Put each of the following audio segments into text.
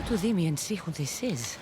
to Demi and see who this is.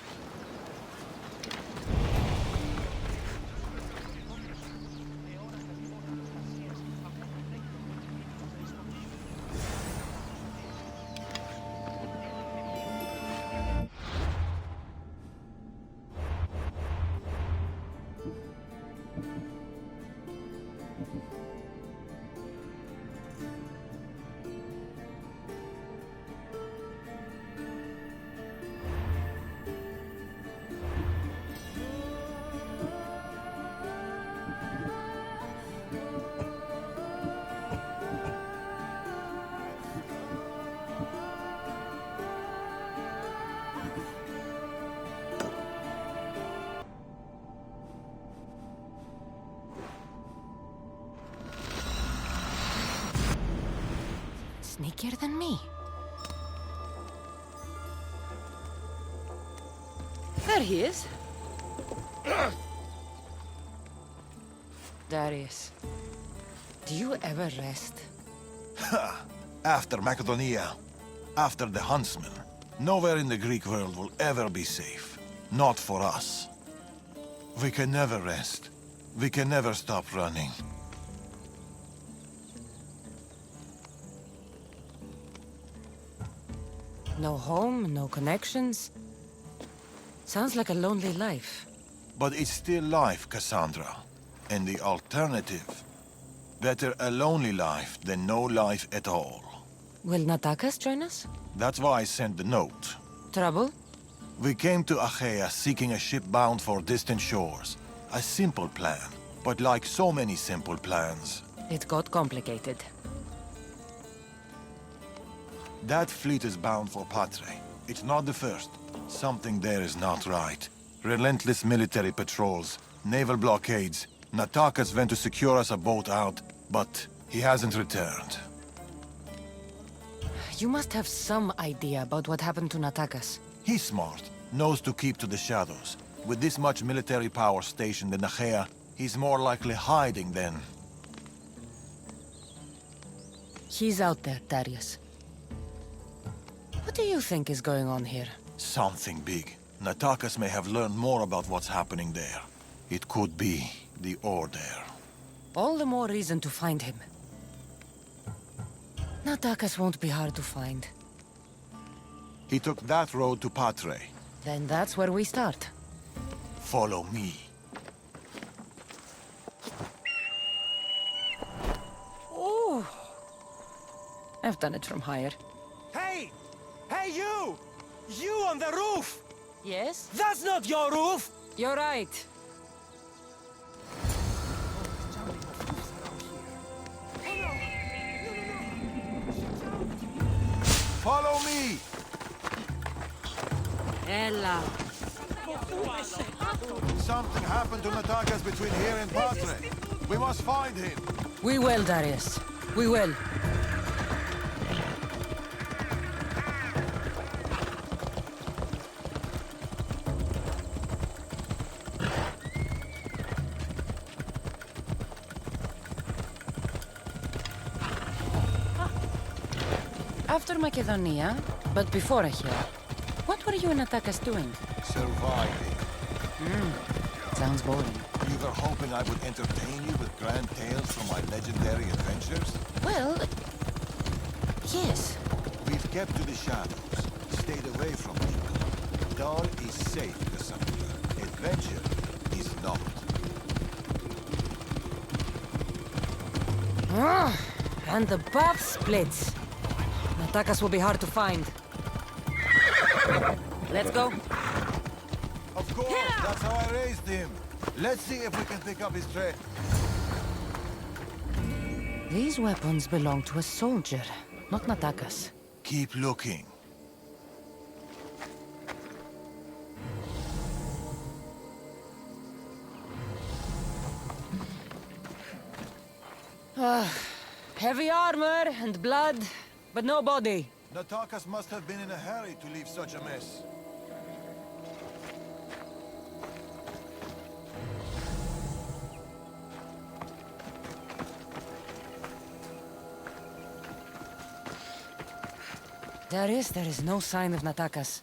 Sneakier than me. There he is. Darius, do you ever rest? After Macedonia, after the huntsman, nowhere in the Greek world will ever be safe. Not for us. We can never rest. We can never stop running. No home, no connections. Sounds like a lonely life. But it's still life, Cassandra. And the alternative? Better a lonely life than no life at all. Will Natakas join us? That's why I sent the note. Trouble? We came to Acaya seeking a ship bound for distant shores. A simple plan, but like so many simple plans, It got complicated. that fleet is bound for Parte. It's not the first. Something there is not right. Relentless military patrols, naval blockades. Natakas went to secure us a boat out, but he hasn't returned. You must have some idea about what happened to Natakas. He's smart, knows to keep to the shadows. With this much military power stationed in Acaya, he's more likely hiding than... He's out there, Darius. What do you think is going on here? something big. Natakas may have learned more about what's happening there. It could be the Order. All the more reason to find him. Natakas won't be hard to find. He took that road to Patre. Then that's where we start. Follow me. Oh! I've done it from higher. Hey! Hey, you! You on the roof! Yes? That's not your roof! You're right. Follow me! Ella. Something happened to Natakas between here and Patre. We must find him. We will, Darius. We will. After Macedonia, but before here, what were you and Natakas doing? Surviving. Sounds boring. You were hoping I would entertain you with grand tales from my legendary adventures? Well, yes. We've kept to the shadows, stayed away from people. Dawn is safe, Cassandra. Adventure is not. And the path splits. Natakas will be hard to find. Let's go. Of course, that's how I raised him. Let's see if we can pick up his trail. These weapons belong to a soldier, not Natakas. Keep looking. Heavy armor and blood, but no body. Natakas must have been in a hurry to leave such a mess. There is no sign of Natakas.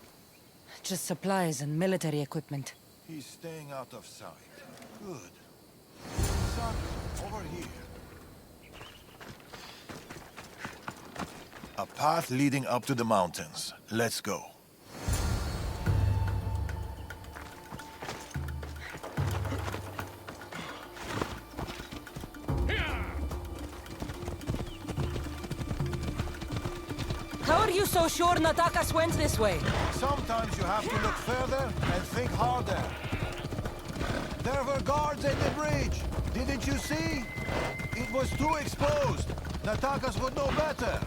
Just supplies and military equipment. He's staying out of sight. Good. Son, over here. A path leading up to the mountains. Let's go. How are you so sure Natakas went this way? Sometimes you have to look further and think harder. There were guards at the bridge. Didn't you see? It was too exposed. Natakas would know better.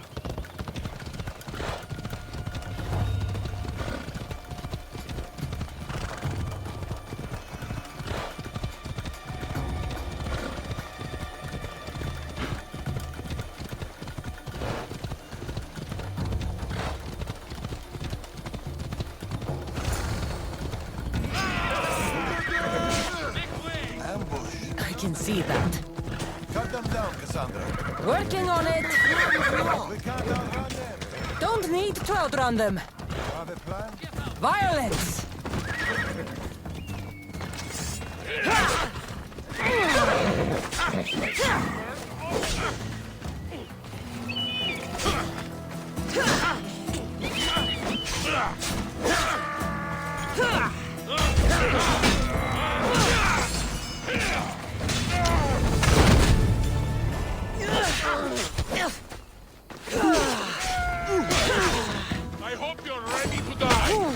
I can see that. Cut them down, Cassandra. Working on it! We can't outrun them. Don't need to outrun them! Have a plan? Violence! I hope you're ready to die!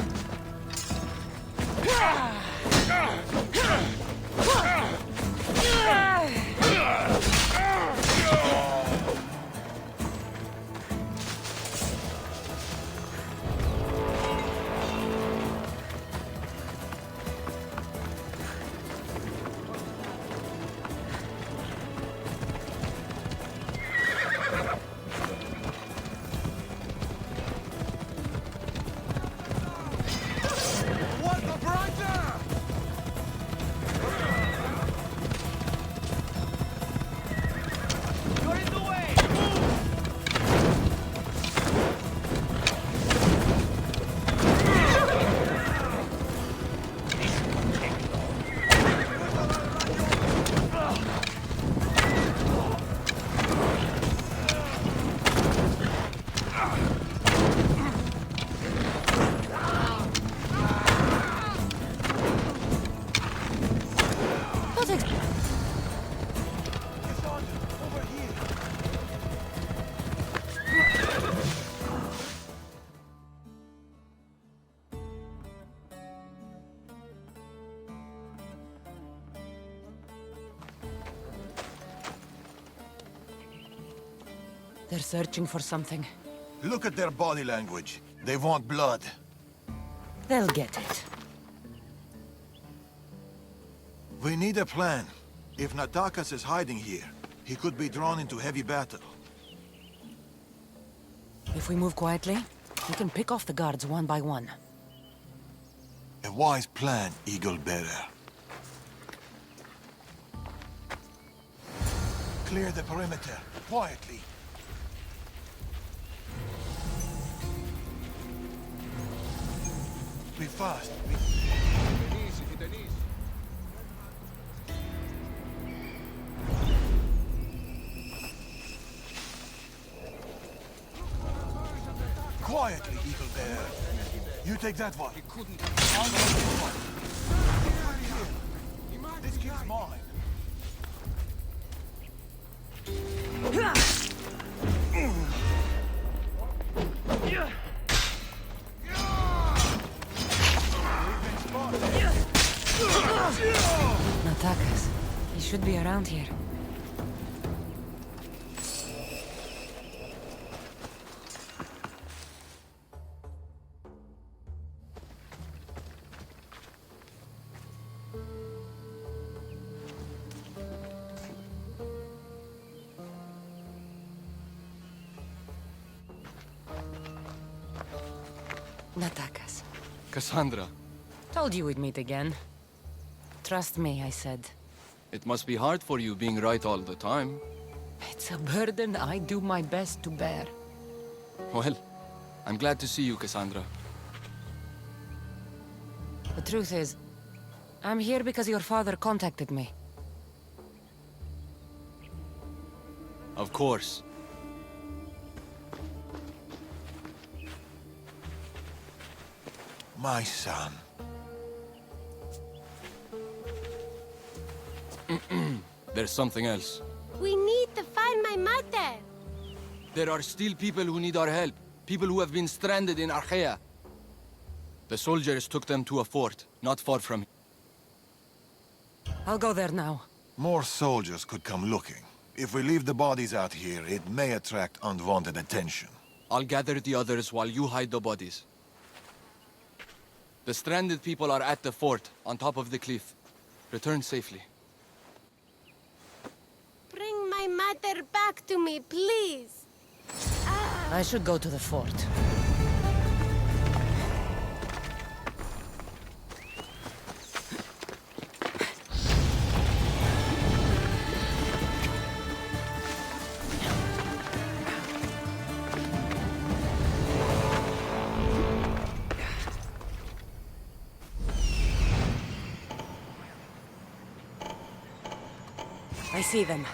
What the brighter? You're in the way! What ex- Cassandra, over here. They're searching for something. Look at their body language. They want blood. They'll get it. We need a plan. If Natakas is hiding here, he could be drawn into heavy battle. If we move quietly, we can pick off the guards one by one. A wise plan, Eagle Bearer. Clear the perimeter, quietly. Be fast. Quietly, Eagle Bearer. You take that one. I'll take this one. This kid's mine. Natakas. He should be around here. Natakas. Cassandra, Told you we'd meet again. Trust me, I said. it must be hard for you being right all the time. It's a burden I do my best to bear. Well, I'm glad to see you, Cassandra. The truth is, I'm here because your father contacted me. Of course. My son. There's something else. We need to find my mother. There are still people who need our help. People who have been stranded in Acaya. The soldiers took them to a fort, not far from here. I'll go there now. More soldiers could come looking. If we leave the bodies out here, it may attract unwanted attention. I'll gather the others while you hide the bodies. The stranded people are at the fort, on top of the cliff. Return safely. Bring my mother back to me, please. I should go to the fort. I see them.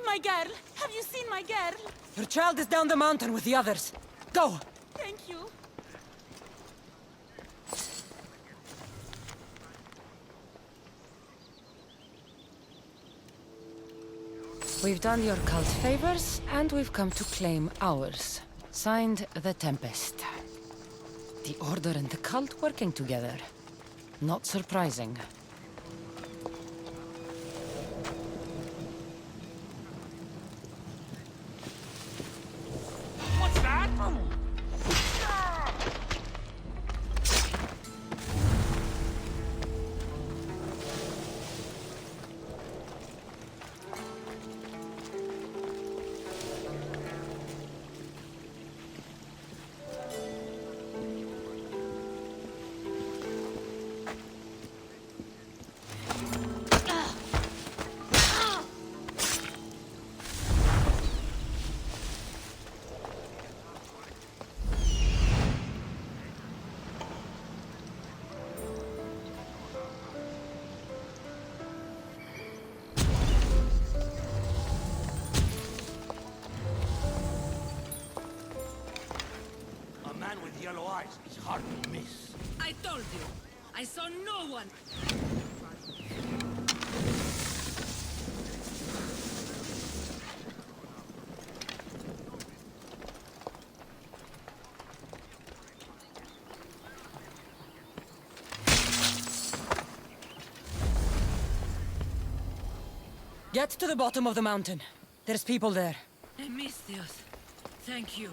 My girl! Have you seen my girl? Your child is down the mountain with the others. Go! Thank you. We've done your cult favors, and we've come to claim ours. Signed, the Tempest. The Order and the cult working together. Not surprising. What's that? Yellow eyes is hard to miss. I told you, I saw no one. Get to the bottom of the mountain. There's people there. Misthios, thank you.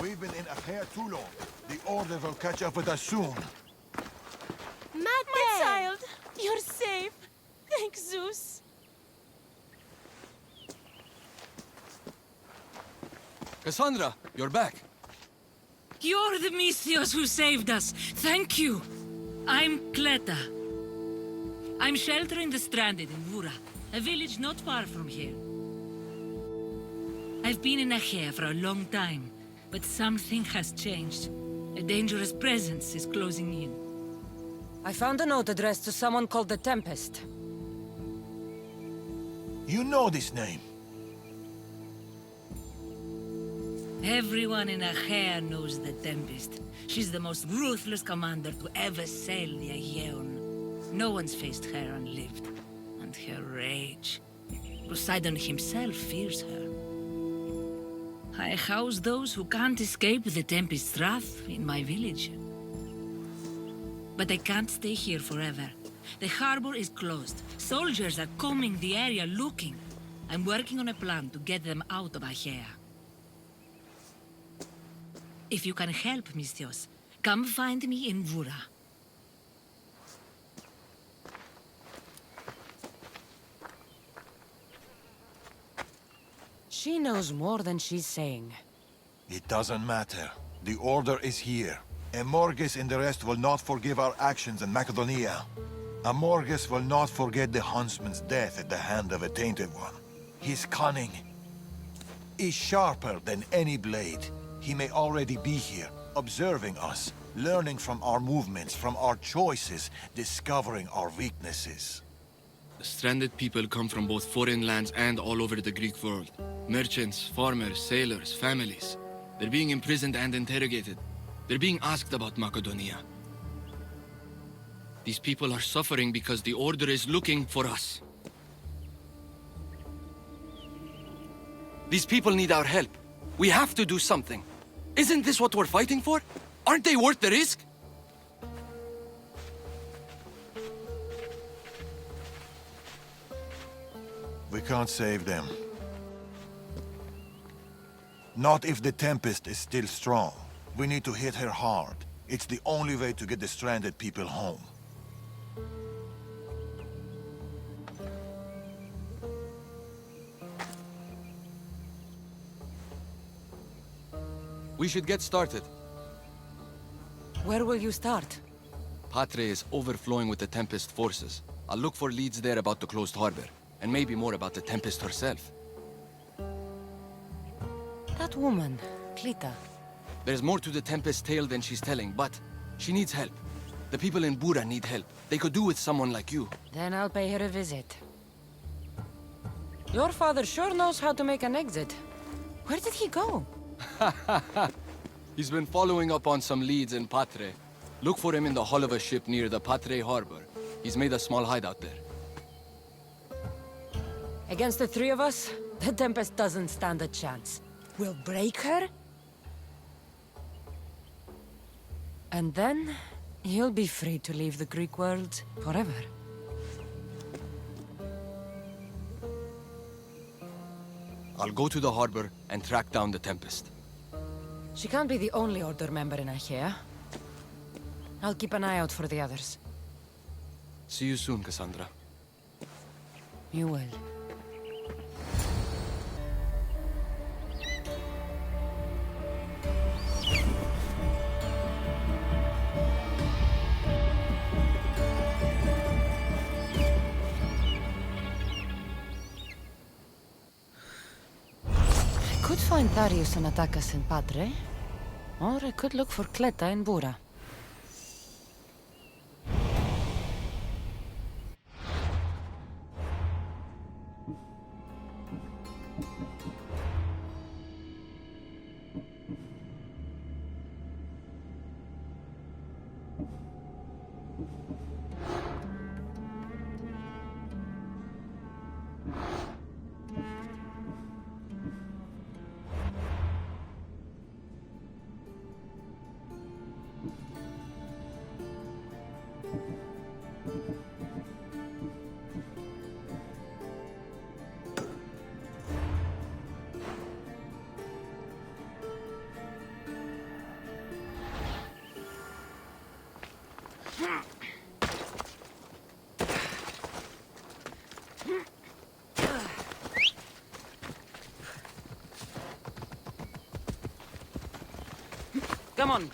We've been in Acaya too long. The Order will catch up with us soon. Mater! Child, you're safe. Thank Zeus. Cassandra, you're back. You're the Misthios who saved us. Thank you. I'm Cleta. I'm sheltering the stranded in Vura, a village not far from here. I've been in Acaya for a long time, but something has changed. A dangerous presence is closing in. I found a note addressed to someone called the Tempest. You know this name. Everyone in Acaya knows the Tempest. She's the most ruthless commander to ever sail the Aegean. No one's faced her unlived. And her rage. Poseidon himself fears her. I house those who can't escape the Tempest's wrath in my village. But I can't stay here forever. The harbor is closed. Soldiers are combing the area looking. I'm working on a plan to get them out of Acaya. If you can help, Misthios, come find me in Vura. She knows more than she's saying. It doesn't matter. The Order is here. Amorges and the rest will not forgive our actions in Macedonia. Amorges will not forget the huntsman's death at the hand of a tainted one. His cunning is sharper than any blade. He may already be here, observing us, learning from our movements, from our choices, discovering our weaknesses. The stranded people come from both foreign lands and all over the Greek world. Merchants, farmers, sailors, families. They're being imprisoned and interrogated. They're being asked about Macedonia. These people are suffering because the Order is looking for us. These people need our help. We have to do something. Isn't this what we're fighting for? Aren't they worth the risk? We can't save them. Not if the Tempest is still strong. We need to hit her hard. It's the only way to get the stranded people home. We should get started. Where will you start? Parte is overflowing with the Tempest forces. I'll look for leads there about the closed harbor, and maybe more about the Tempest herself. That woman, Clita. There's more to the Tempest tale than she's telling, but she needs help. The people in Bura need help. They could do with someone like you. Then I'll pay her a visit. Your father sure knows how to make an exit. Where did he go? He's been following up on some leads in Patre. Look for him in the hull of a ship near the Patre harbor. He's made a small hideout there. Against the three of us, the Tempest doesn't stand a chance. We'll break her, and then you'll be free to leave the Greek world forever. I'll go to the harbor and track down the Tempest. She can't be the only Order member in Acaya. I'll keep an eye out for the others. See you soon, Cassandra. You will. I could find Darius and attack us in Parte, or I could look for Cleta in Bura. Come on.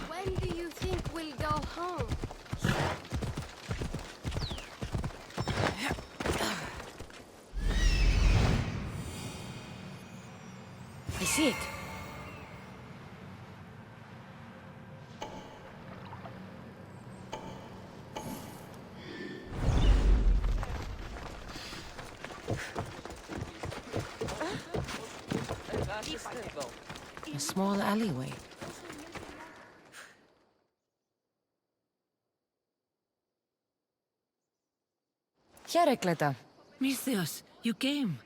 When do you think we'll go home? I see it. A small alleyway. Here, Cleta. Misthios, you came.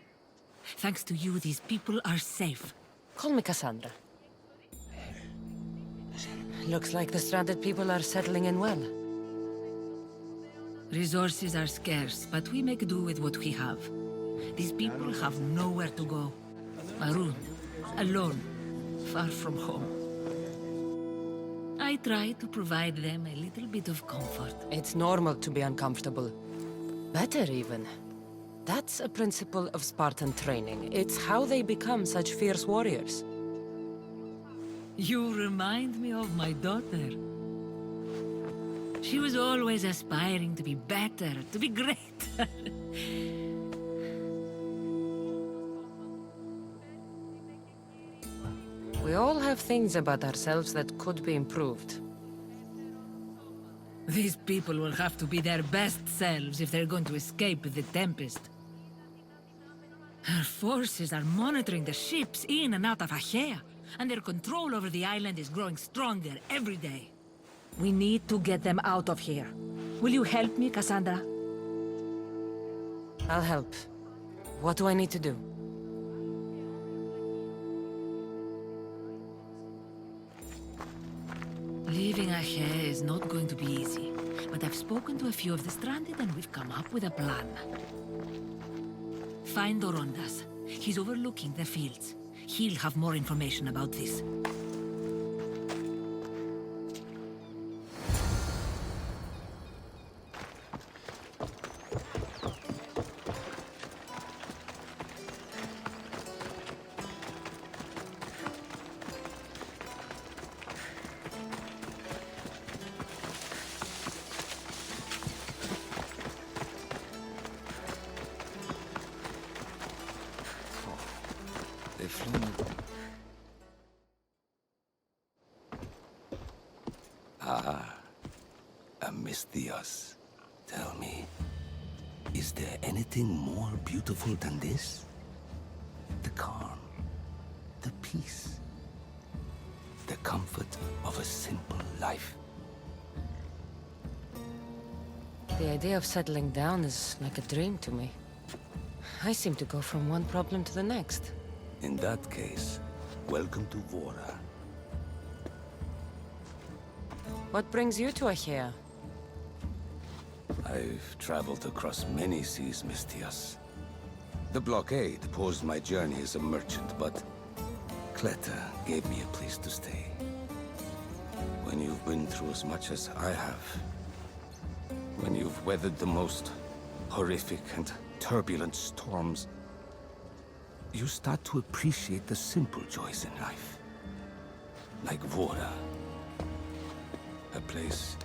Thanks to you, these people are safe. Call me Cassandra. Looks like the stranded people are settling in well. Resources are scarce, but we make do with what we have. These people have nowhere to go. Marooned, alone, far from home. I try to provide them a little bit of comfort. It's normal to be uncomfortable. Better even. That's a principle of Spartan training. It's how they become such fierce warriors. You remind me of my daughter. She was always aspiring to be better, to be great. We all have things about ourselves that could be improved. These people will have to be their best selves if they're going to escape the Tempest. Our forces are monitoring the ships in and out of Acaya, and their control over the island is growing stronger every day. We need to get them out of here. Will you help me, Cassandra? I'll help. What do I need to do? Leaving Acaya is not going to be easy, but I've spoken to a few of the stranded and we've come up with a plan. Find Dorondas. He's overlooking the fields. He'll have more information about this. Misthios, tell me, is there anything more beautiful than this? The calm, the peace, the comfort of a simple life. The idea of settling down is like a dream to me. I seem to go from one problem to the next. In that case, welcome to Vora. What brings you to Acaya? I've traveled across many seas, Misthios. The blockade paused my journey as a merchant, but Cleta gave me a place to stay. When you've been through as much as I have, when you've weathered the most horrific and turbulent storms, you start to appreciate the simple joys in life. Like Vora. A place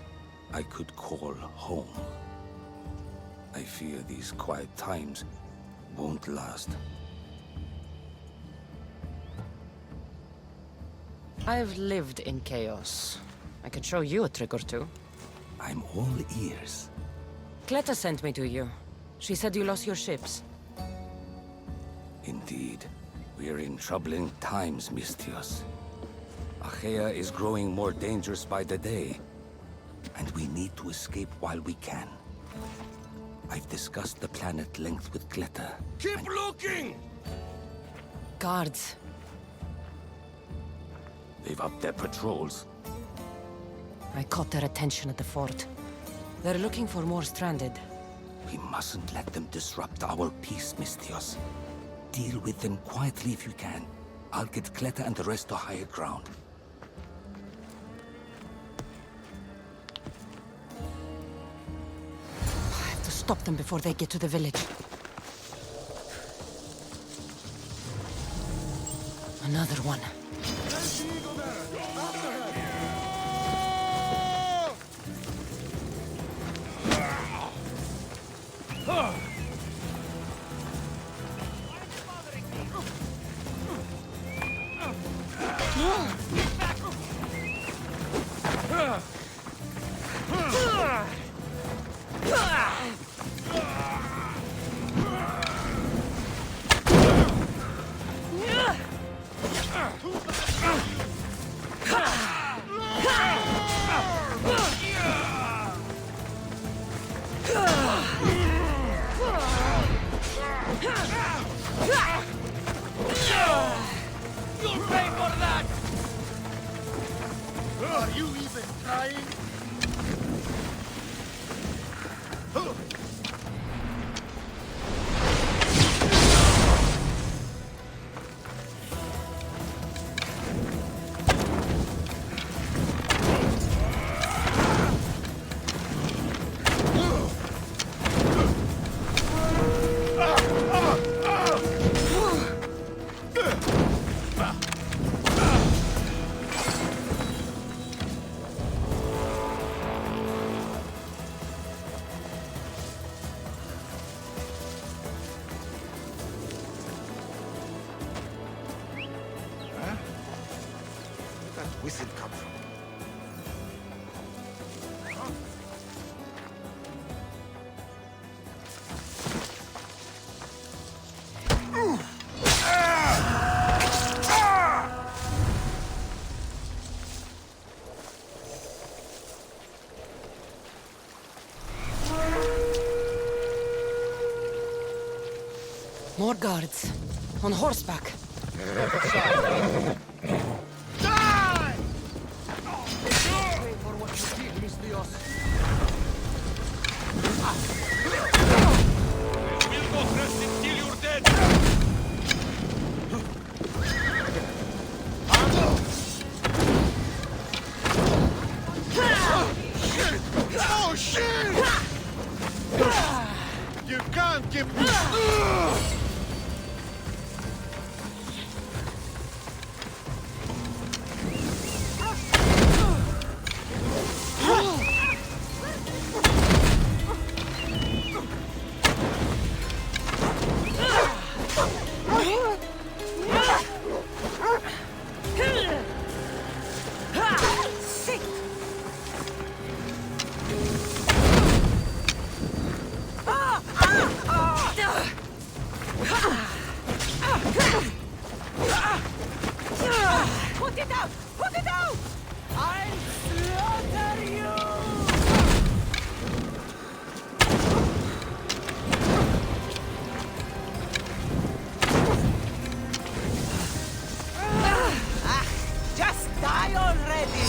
I could call home. I fear these quiet times won't last. I've lived in chaos. I can show you a trick or two. I'm all ears. Cleta sent me to you. She said you lost your ships. Indeed. We're in troubling times, Misthios. Acaya is growing more dangerous by the day, and we need to escape while we can. I've discussed the plan at length with Cleta. Keep looking! Guards. They've upped their patrols. I caught their attention at the fort. They're looking for more stranded. We mustn't let them disrupt our peace, Misthios. Deal with them quietly if you can. I'll get Cleta and the rest to higher ground. I have to stop them before they get to the village. Another one. You'll pay for that! Are you even trying? Whistle come from? More guards. On horseback. Oh shit! You can't give me. Put it out! Put it out! I'll slaughter you! Just die already!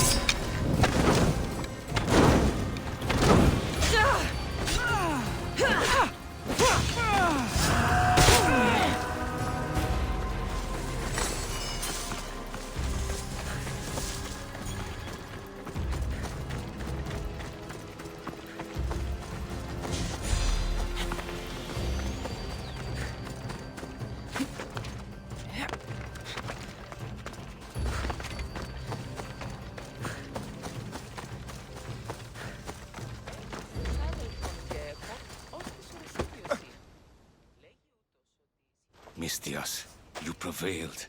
Mistias, you prevailed.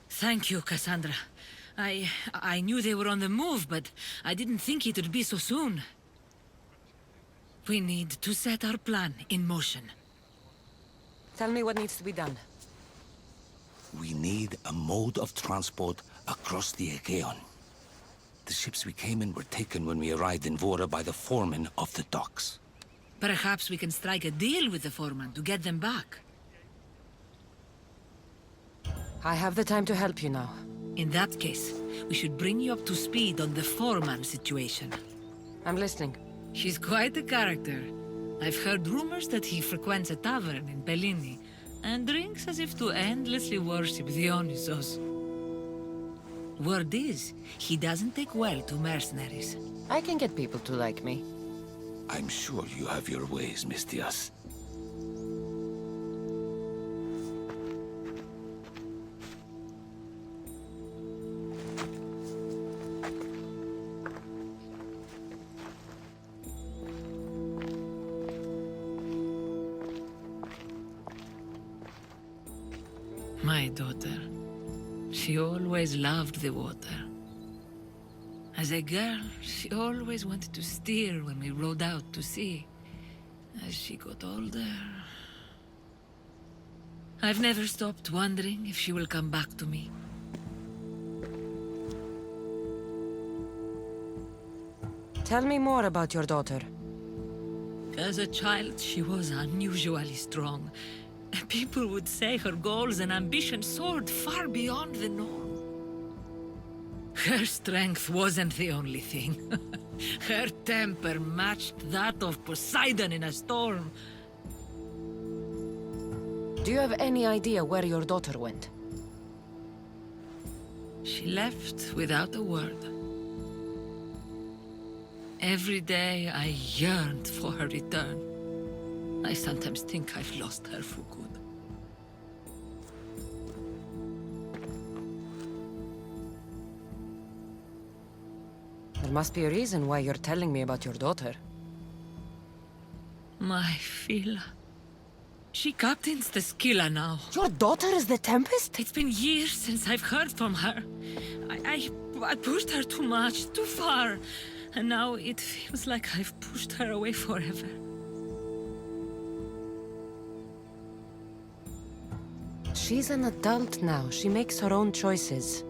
Thank you, Cassandra. I knew they were on the move, but I didn't think it would be so soon. We need to set our plan in motion. Tell me what needs to be done. We need a mode of transport across the Aegean. The ships we came in were taken when we arrived in Vora by the foreman of the docks. Perhaps we can strike a deal with the foreman to get them back. I have the time to help you now. In that case, we should bring you up to speed on the foreman situation. I'm listening. She's quite a character. I've heard rumors that he frequents a tavern in Bellini, and drinks as if to endlessly worship Dionysos. Word is, he doesn't take well to mercenaries. I can get people to like me. I'm sure you have your ways, Mistias. My daughter. She always loved the water. As a girl, she always wanted to steer when we rode out to sea. As she got older... I've never stopped wondering if she will come back to me. Tell me more about your daughter. As a child, she was unusually strong. People would say her goals and ambitions soared far beyond the norm. Her strength wasn't the only thing. Her temper matched that of Poseidon in a storm. Do you have any idea where your daughter went? She left without a word. Every day I yearned for her return. I sometimes think I've lost her for good. There must be a reason why you're telling me about your daughter. My Fila. She captains the Skilla now. Your daughter is the Tempest? It's been years since I've heard from her. I pushed her too much, too far. And now it feels like I've pushed her away forever. She's an adult now. She makes her own choices.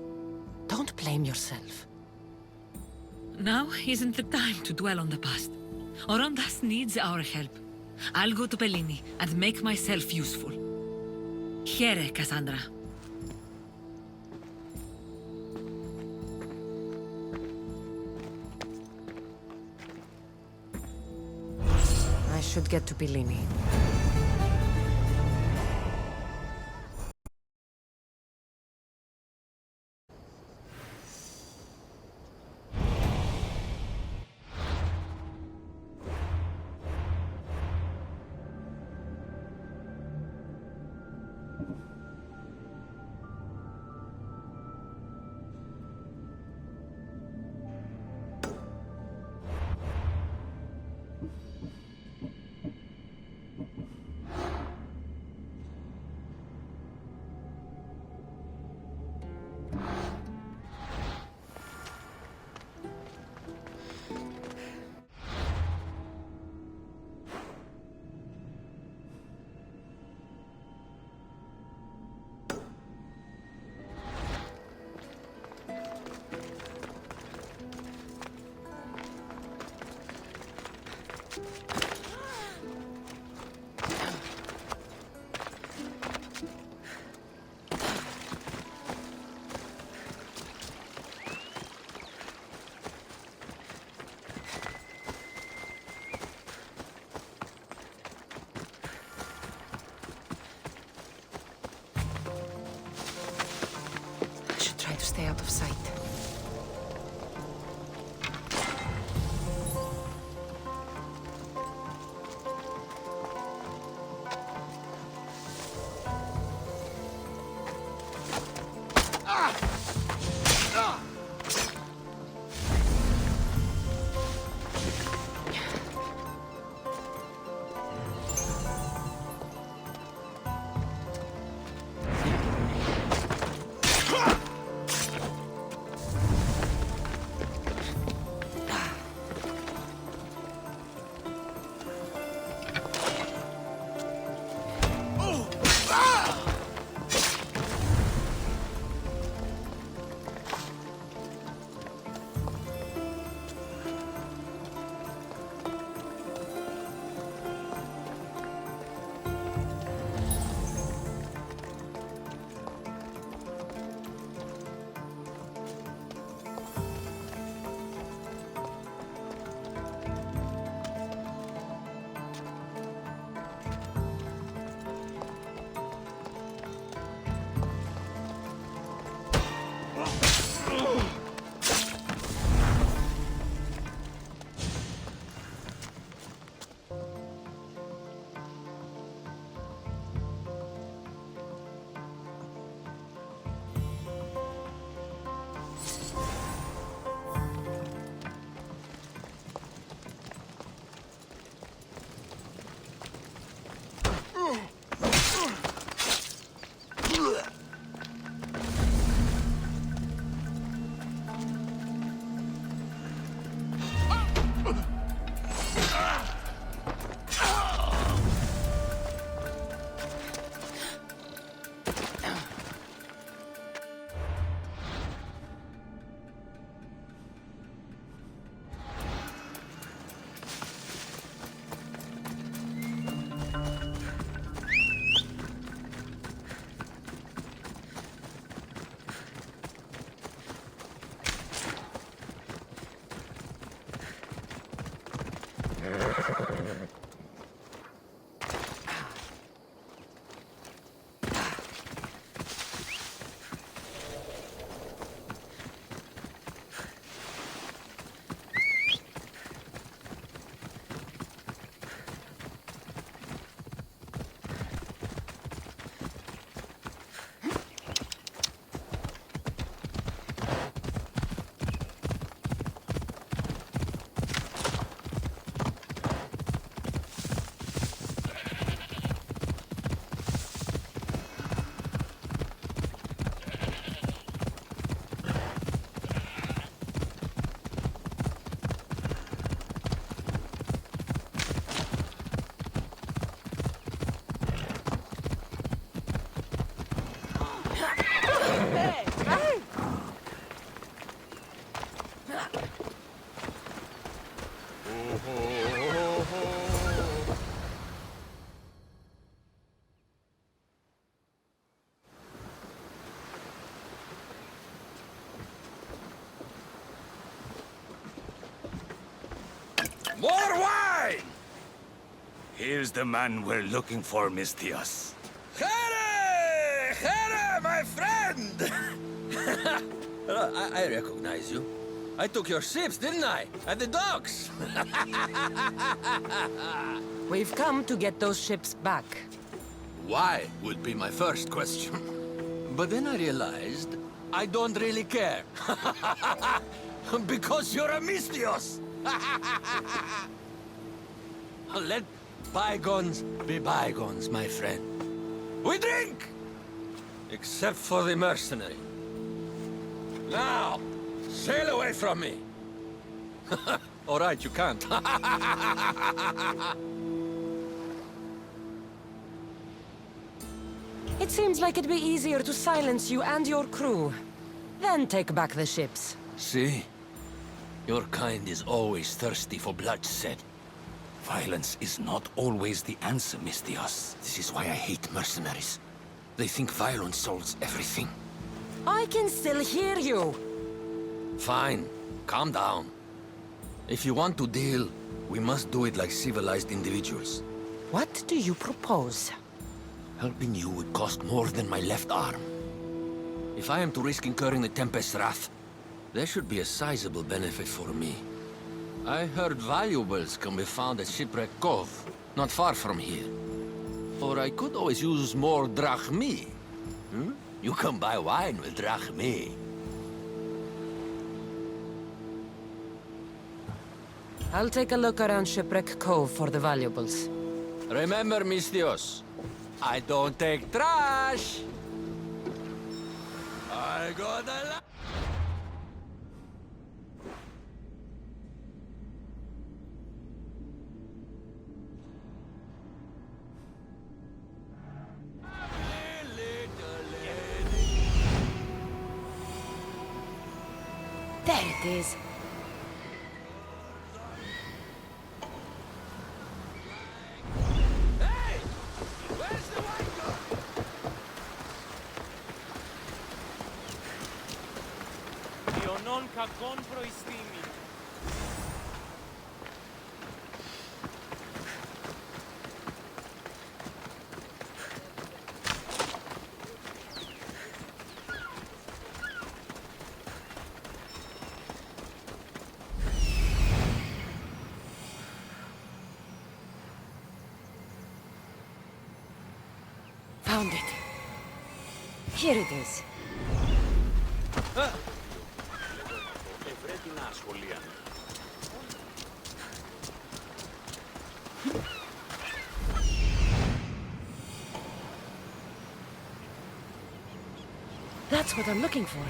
Don't blame yourself. Now isn't the time to dwell on the past. Orondas needs our help. I'll go to Bellini and make myself useful. Here, Cassandra. I should get to Bellini. To stay out of sight. More wine! Here's the man we're looking for, Mistios. Here! Here, my friend! I recognize you. I took your ships, didn't I? At the docks! We've come to get those ships back. Why would be my first question. But then I realized I don't really care. Because you're a Mistios! Let bygones be bygones, my friend. We drink! Except for the mercenary. Now, sail away from me. All right, you can't. It seems like it'd be easier to silence you and your crew, then take back the ships. See? Your kind is always thirsty for bloodshed. Violence is not always the answer, Mistios. This is why I hate mercenaries. They think violence solves everything. I can still hear you. Fine. Calm down. If you want to deal, we must do it like civilized individuals. What do you propose? Helping you would cost more than my left arm. If I am to risk incurring the Tempest's wrath, there should be a sizable benefit for me. I heard valuables can be found at Shipwreck Cove, not far from here. Or I could always use more drachmi. Hmm? You can buy wine with drachmi. I'll take a look around Shipwreck Cove for the valuables. Remember, Mistios, I don't take trash! I got a lot. There it is. Hey! Where's the wine gun? Ιωνών κακών προϊστήμη. Found it. Here it is. That's what I'm looking for.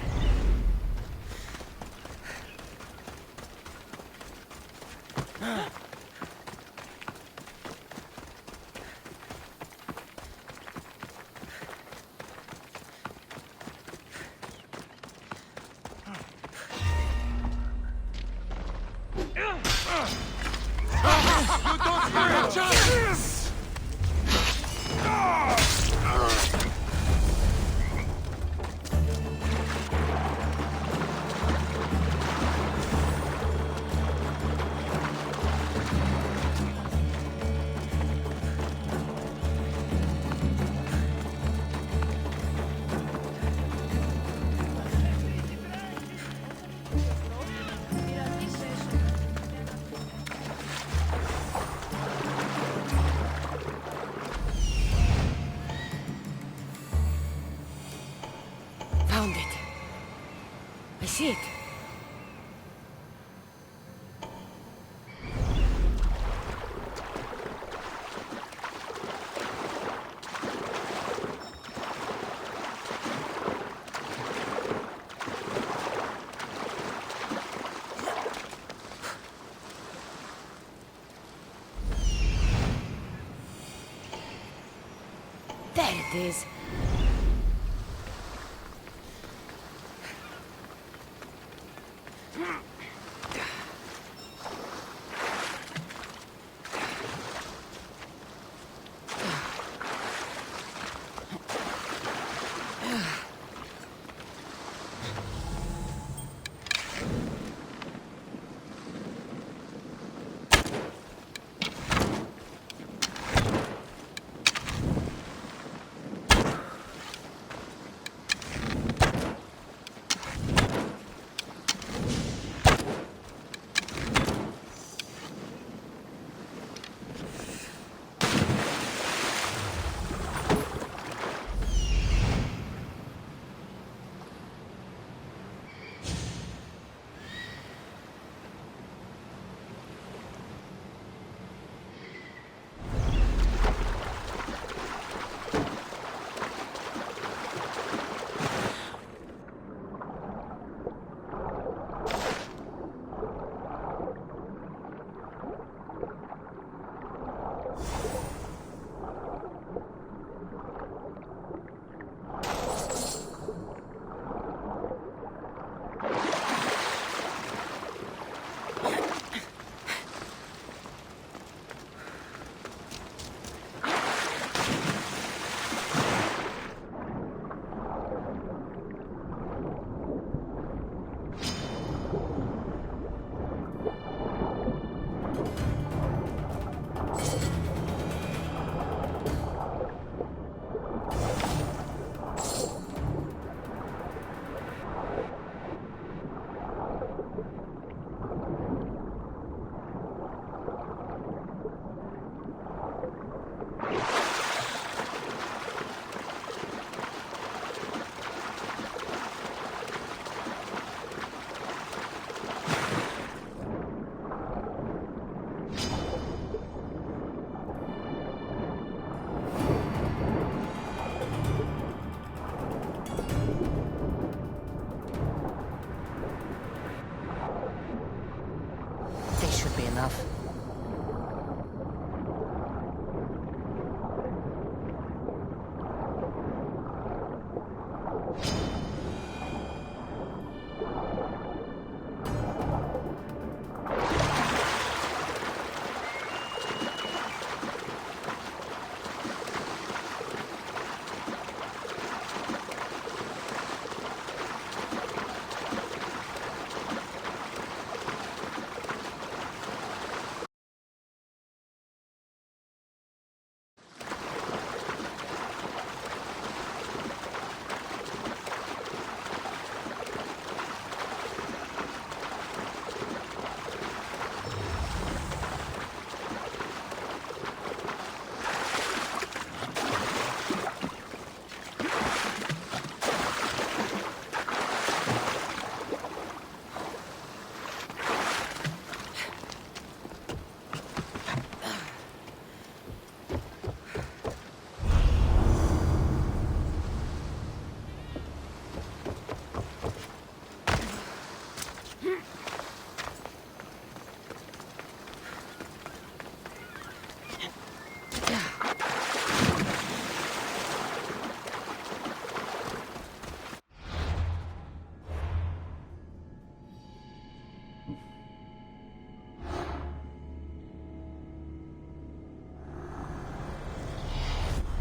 Found it. I see it. There it is.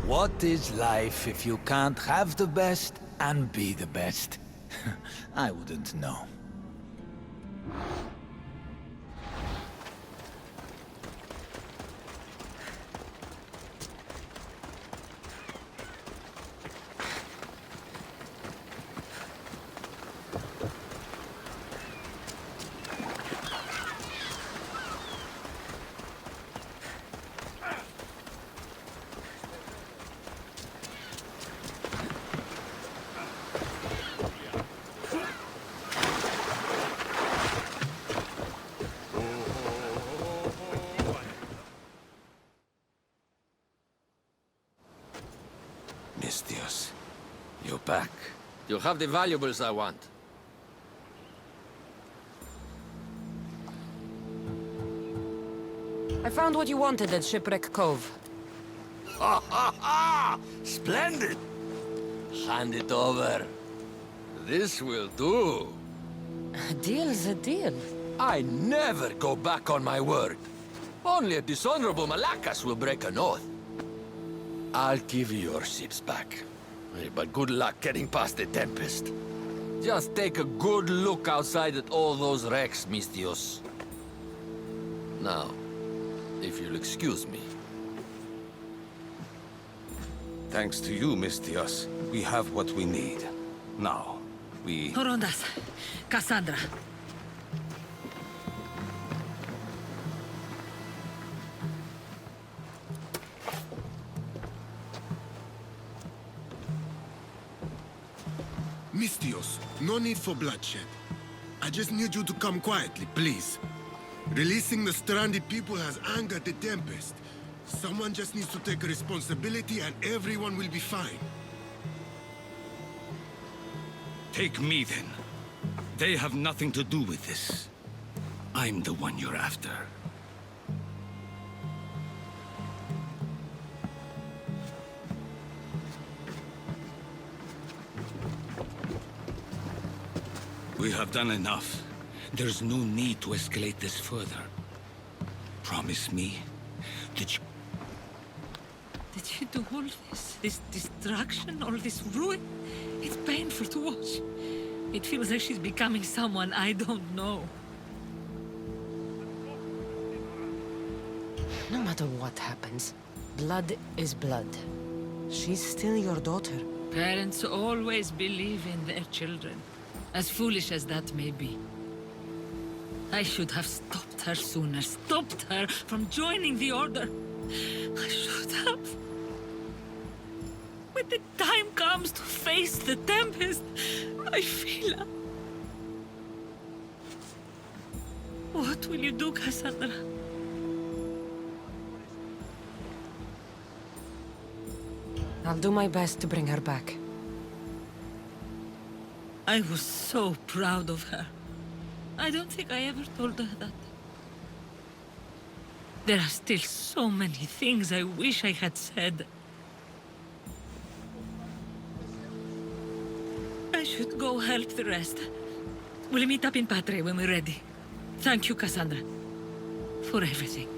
What is life if you can't have the best and be the best? I wouldn't know. Mistios, you're back. You have the valuables I want. I found what you wanted at Shipwreck Cove. Ha ha ha! Splendid! Hand it over. This will do. A deal's a deal. I never go back on my word. Only a dishonorable Malakas will break an oath. I'll give you your ships back. But good luck getting past the Tempest. Just take a good look outside at all those wrecks, Mistios. Now, if you'll excuse me. Thanks to you, Mistios, we have what we need. Now, we... Horondas, Cassandra. Mistios, no need for bloodshed. I just need you to come quietly, please. Releasing the stranded people has angered the Tempest. Someone just needs to take responsibility and everyone will be fine. Take me, then. They have nothing to do with this. I'm the one you're after. We have done enough. There's no need to escalate this further. Promise me that you... Did you do all this? This destruction, all this ruin? It's painful to watch. It feels like she's becoming someone I don't know. No matter what happens, blood is blood. She's still your daughter. Parents always believe in their children, as foolish as that may be. I should have stopped her sooner, stopped her from joining the Order. I should have. When the time comes to face the Tempest, I feel... What will you do, Cassandra? I'll do my best to bring her back. I was so proud of her. I don't think I ever told her that. There are still so many things I wish I had said. I should go help the rest. We'll meet up in Parte when we're ready. Thank you, Cassandra, for everything.